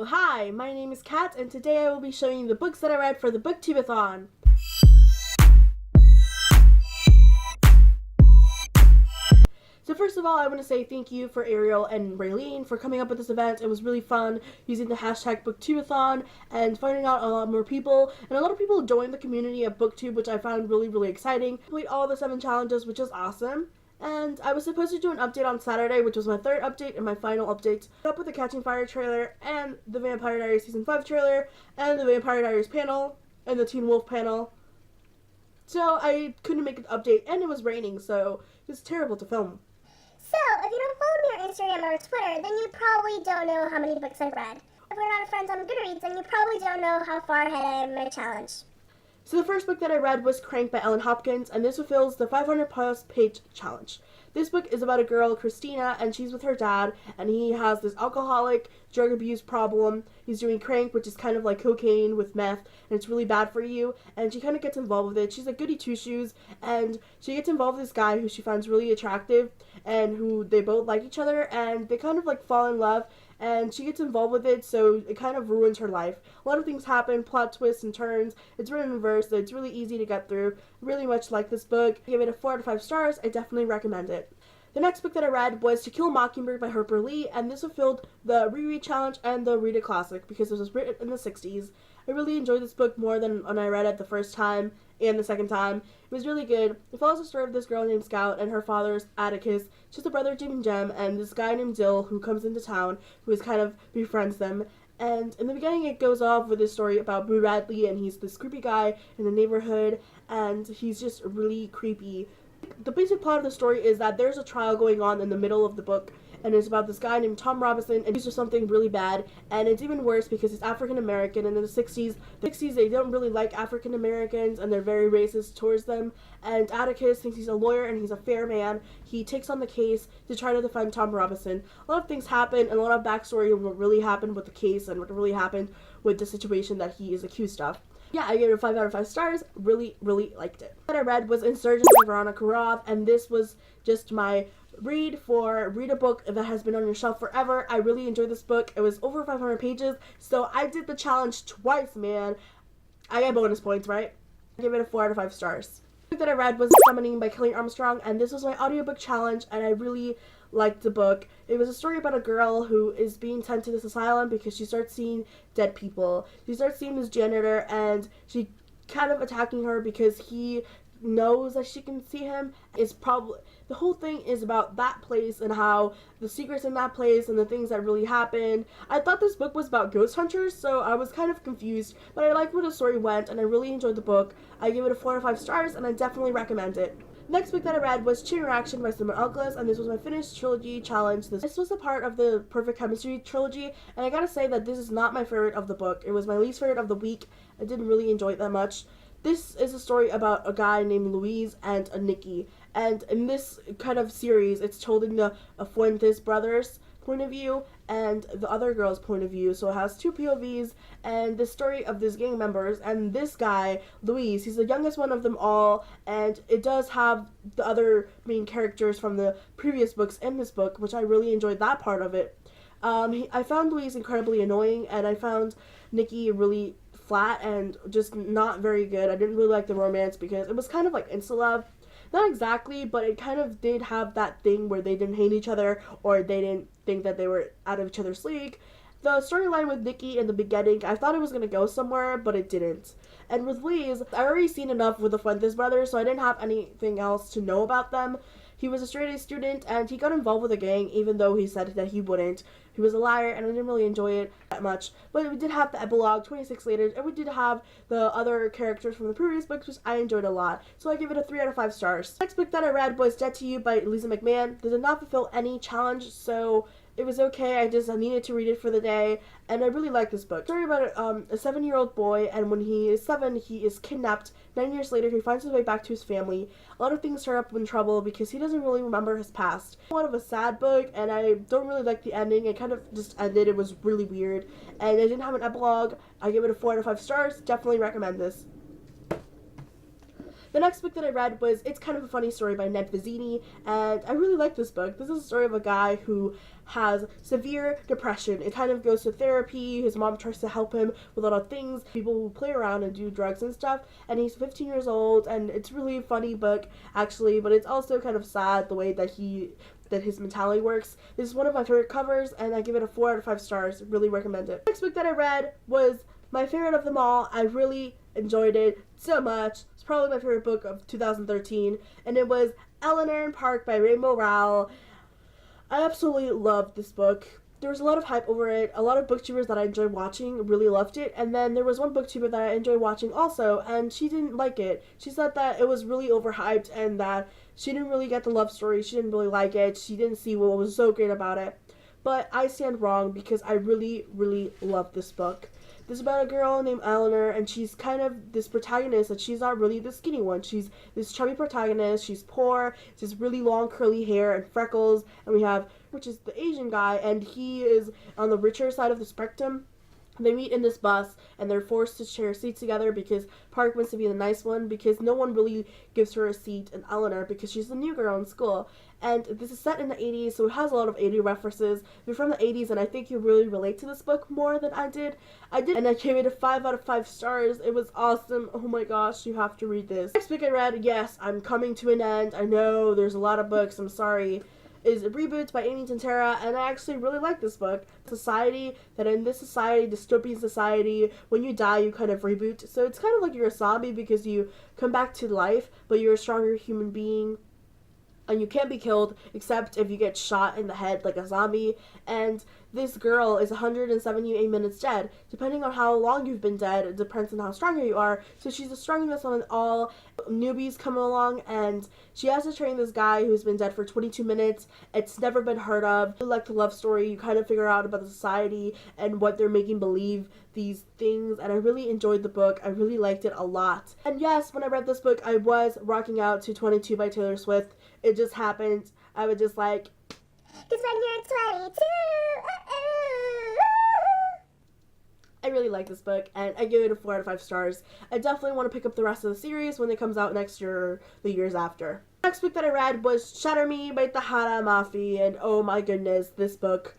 Hi, my name is Kat, and today I will be showing you the books that I read for the BookTube-A-Thon. So first of all, I want to say thank you for Ariel and Raylene for coming up with this event. It was really fun using the hashtag BookTube-A-Thon and finding out a lot more people. And a lot of people joined the community of BookTube, which I found really exciting. Complete all the 7 challenges, which is awesome. And I was supposed to do an update on Saturday, which was my 3rd update and my final update. Up with the Catching Fire trailer, and the Vampire Diaries Season 5 trailer, and the Vampire Diaries panel, and the Teen Wolf panel. So I couldn't make an update, and it was raining, so it was terrible to film. So, if you don't follow me on Instagram or Twitter, then you probably don't know how many books I've read. If we're not friends on Goodreads, then you probably don't know how far ahead I am in my challenge. So the first book that I read was Crank by Ellen Hopkins, and this fulfills the 500+ page challenge. This book is about a girl, Christina, and she's with her dad, and he has this alcoholic drug abuse problem. He's doing crank, which is kind of like cocaine with meth, and it's really bad for you, and she kind of gets involved with it. She's a goody two-shoes, and she gets involved with this guy who she finds really attractive, and who they both like each other, and they kind of like fall in love, and she gets involved with it, so it kind of ruins her life. A lot of things happen, plot twists and turns. It's written in verse, so it's really easy to get through. Really much like this book. I give it a 4 out of 5 stars. I definitely recommend it. The next book that I read was To Kill a Mockingbird by Harper Lee, and this fulfilled the reread challenge and the read it classic because it was written in the 60s. I really enjoyed this book more than when I read it the first time and the second time. It was really good. It follows the story of this girl named Scout and her father's Atticus. She's a brother, Jim and Jem, and this guy named Dill who comes into town who is kind of befriends them. And in the beginning it goes off with this story about Boo Radley, and he's this creepy guy in the neighborhood, and he's just really creepy. The basic plot of the story is that there's a trial going on in the middle of the book, and it's about this guy named Tom Robinson, and he's just something really bad, and it's even worse because he's African American, and in the 60s they don't really like African Americans, and they're very racist towards them, and Atticus thinks he's a lawyer and he's a fair man. He takes on the case to try to defend Tom Robinson. A lot of things happen, and a lot of backstory of what really happened with the case and what really happened with the situation that he is accused of. Yeah, I gave it a 5 out of 5 stars. Really liked it. What I read was Insurgency by Veronica Roth, and this was just my read a book that has been on your shelf forever. I really enjoyed this book. It was over 500 pages, so I did the challenge twice, man. I got bonus points, right? I gave it a 4 out of 5 stars. The book that I read was Summoning by Kelly Armstrong, and this was my audiobook challenge, and I really liked the book. It was a story about a girl who is being sent to this asylum because she starts seeing dead people. She starts seeing this janitor, and she kind of attacking her because he knows that she can see him. It's probably the whole thing is about that place and how the secrets in that place and the things that really happened. I thought this book was about ghost hunters, so I was kind of confused, but I liked where the story went, and I really enjoyed the book. I give it a 4 out of 5 stars, and I definitely recommend it. Next book that I read was Chain Reaction by Simon Elglas, and this was my finished trilogy challenge. This was a part of the Perfect Chemistry trilogy, and I gotta say that this is not my favorite of the book. It was my least favorite of the week. I didn't really enjoy it that much. This is a story about a guy named Luis and a Nikki, and in this kind of series, it's told in the Fuentes brothers' point of view and the other girl's point of view, so it has 2 POVs, and the story of these gang members, and this guy, Luis, he's the youngest one of them all, and it does have the other main characters from the previous books in this book, which I really enjoyed that part of it. I found Luis incredibly annoying, and I found Nikki really flat and just not very good. I didn't really like the romance because it was kind of like insta-love. Not exactly, but it kind of did have that thing where they didn't hate each other or they didn't think that they were out of each other's league. The storyline with Nikki in the beginning, I thought it was going to go somewhere, but it didn't. And with Luis, I already seen enough with the Fuentes brothers, so I didn't have anything else to know about them. He was a straight-A student, and he got involved with a gang, even though he said that he wouldn't. He was a liar, and I didn't really enjoy it that much. But we did have the epilogue, 26 later, and we did have the other characters from the previous books, which I enjoyed a lot. So I give it a 3 out of 5 stars. Next book that I read was Dead to You by Lisa McMahon. This did not fulfill any challenge, so it was okay. I needed to read it for the day, and I really like this book. Story about a 7-year-old boy, and when he is 7, he is kidnapped. 9 years later, he finds his way back to his family. A lot of things start up in trouble because he doesn't really remember his past. One of a sad book, and I don't really like the ending. It kind of just ended. It was really weird, and it didn't have an epilogue. I give it a 4 out of 5 stars. Definitely recommend this. The next book that I read was It's Kind of a Funny Story by Ned Vizzini, and I really like this book. This is a story of a guy who has severe depression. It kind of goes to therapy. His mom tries to help him with a lot of things. People who play around and do drugs and stuff. And he's 15 years old, and it's really a funny book, actually, but it's also kind of sad the way that his mentality works. This is one of my favorite covers, and I give it a 4 out of 5 stars. Really recommend it. The next book that I read was my favorite of them all. I really enjoyed it so much. It's probably my favorite book of 2013, and it was Eleanor Park by Rainbow Rowell. I absolutely loved this book. There was a lot of hype over it. A lot of booktubers that I enjoyed watching really loved it, and then there was one booktuber that I enjoyed watching also, and she didn't like it. She said that it was really overhyped and that she didn't really get the love story. She didn't really like it. She didn't see what was so great about it. But I stand wrong because I really, really love this book. This is about a girl named Eleanor, and she's kind of this protagonist, that she's not really the skinny one. She's this chubby protagonist. She's poor. She has really long curly hair and freckles. And we have, which is the Asian guy, and he is on the richer side of the spectrum. They meet in this bus, and they're forced to share seats together because Park wants to be the nice one, because no one really gives her a seat in Eleanor because she's the new girl in school. And this is set in the 80s, so it has a lot of 80s references. They're from the 80s, and I think you really relate to this book more than I did. And I gave it a 5 out of 5 stars. It was awesome. Oh my gosh, you have to read this. Next book I read, yes, I'm coming to an end. I know there's a lot of books, I'm sorry, is Reboots by Amy Tintera, and I actually really like this book. Society, that in this society, dystopian society, when you die, you kind of reboot. So it's kind of like you're a zombie because you come back to life, but you're a stronger human being. And you can't be killed except if you get shot in the head like a zombie. And this girl is 178 minutes dead. Depending on how long you've been dead, it depends on how strong you are. So she's the strongest one of all. Newbies come along, and she has to train this guy who's been dead for 22 minutes. It's never been heard of. Like the love story, you kind of figure out about the society and what they're making believe these things, and I really enjoyed the book. I really liked it a lot. And yes, when I read this book, I was rocking out to 22 by Taylor Swift. It just happened. I was just like, 'cause when you're 22, I really like this book, and I give it a 4 out of 5 stars. I definitely want to pick up the rest of the series when it comes out next year or the years after. The next book that I read was Shatter Me by Tahara Mafi, and oh my goodness, this book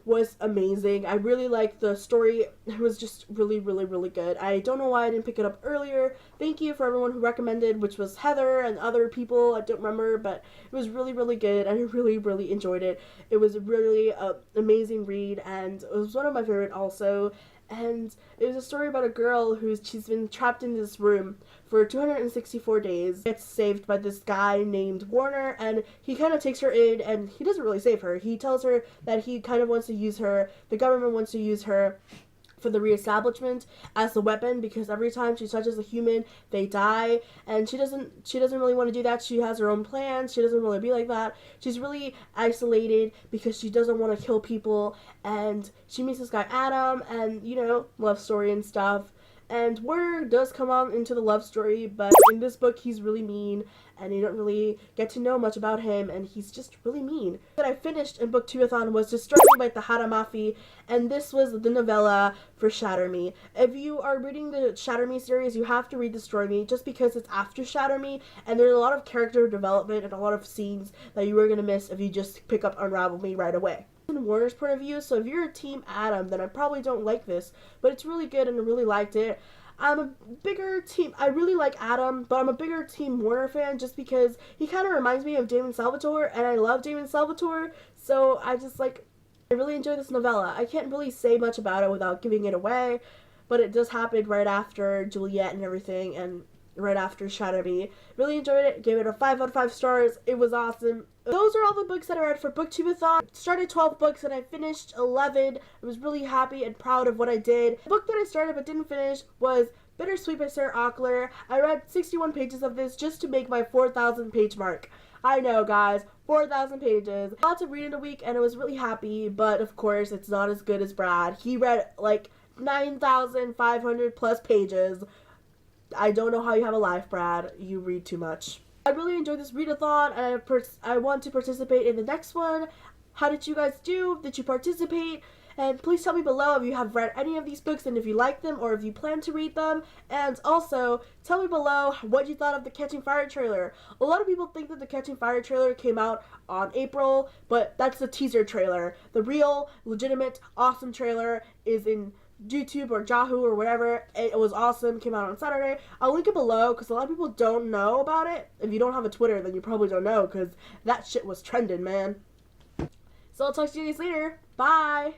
was amazing. I really liked the story. It was just really, really, really good. I don't know why I didn't pick it up earlier. Thank you for everyone who recommended, which was Heather and other people. I don't remember, but it was really, really good. I really, really enjoyed it. It was really an amazing read, and it was one of my favorite also. And it was a story about a girl she's been trapped in this room for 264 days. Gets saved by this guy named Warner, and he kind of takes her in, and he doesn't really save her. He tells her that he kind of wants to use her, the government wants to use her for the reestablishment as a weapon, because every time she touches a human, they die, and she doesn't really want to do that. She has her own plans. She doesn't really be like that. She's really isolated because she doesn't want to kill people, and she meets this guy Adam, and love story and stuff. And Warner does come on into the love story, but in this book he's really mean, and you don't really get to know much about him, and he's just really mean. What I finished in BookTube-A-Thon was Destroy Me by Tahara Mafi, and this was the novella for Shatter Me. If you are reading the Shatter Me series, you have to read Destroy Me, just because it's after Shatter Me, and there's a lot of character development and a lot of scenes that you are going to miss if you just pick up Unravel Me right away. In Warner's point of view, so if you're a team Adam, then I probably don't like this, but it's really good and I really liked it. I'm a bigger team, I really like Adam, but I'm a bigger team Warner fan just because he kind of reminds me of Damon Salvatore, and I love Damon Salvatore, so I really enjoy this novella. I can't really say much about it without giving it away, but it does happen right after Juliet and everything, and right after Shatter Me. Really enjoyed it. Gave it a 5 out of 5 stars. It was awesome. Those are all the books that I read for BookTube-A-Thon. Started 12 books and I finished 11. I was really happy and proud of what I did. The book that I started but didn't finish was Bittersweet by Sarah Auckler. I read 61 pages of this just to make my 4,000 page mark. I know, guys, 4,000 pages. A lot to read in a week, and I was really happy, but of course it's not as good as Brad. He read like 9,500 plus pages. I don't know how you have a life, Brad. You read too much. I really enjoyed this readathon, and I want to participate in the next one. How did you guys do? Did you participate? And please tell me below if you have read any of these books and if you like them or if you plan to read them. And also, tell me below what you thought of the Catching Fire trailer. A lot of people think that the Catching Fire trailer came out on April, but that's the teaser trailer. The real, legitimate, awesome trailer is in YouTube or Yahoo or whatever. It was awesome. Came out on Saturday. I'll link it below because a lot of people don't know about it. If you don't have a Twitter, then you probably don't know because that shit was trending, man. So I'll talk to you guys later. Bye!